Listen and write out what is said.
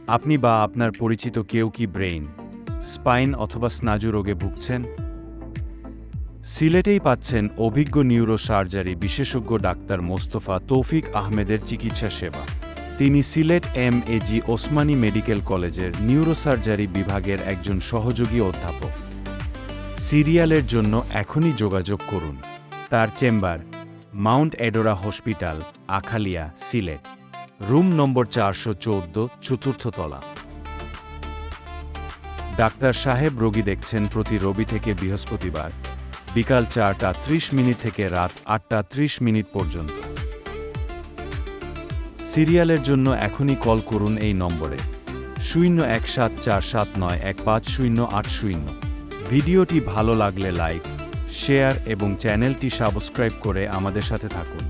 আপনি বা আপনার পরিচিত কেউ কি ব্রেইন, স্পাইন অথবা স্নায়ু রোগে ভুগছেন? সিলেটেই পাচ্ছেন অভিজ্ঞ নিউরোসার্জারি বিশেষজ্ঞ ডাক্তার মোস্তফা তৌফিক আহমেদের চিকিৎসা সেবা। তিনি সিলেট এম.এ.জি. ওসমানী মেডিকেল কলেজের নিউরোসার্জারি বিভাগের একজন সহযোগী অধ্যাপক। সিরিয়ালের জন্য এখনই যোগাযোগ করুন। তার chamber Mount Adora hospital, Akhalia, Sylhet. Room number 414, চতুর্থ তলা। ডাক্তার সাহেব রোগী দেখছেন প্রতি রবি থেকে বৃহস্পতিবার বিকাল 4:30 থেকে রাত 8:30 পর্যন্ত। সিরিয়ালের জন্য এখনই কল করুন এই নম্বরে 0174791508। ভিডিওটি ভালো লাগলে লাইক, শেয়ার এবং চ্যানেলটি সাবস্ক্রাইব করে আমাদের সাথে থাকুন।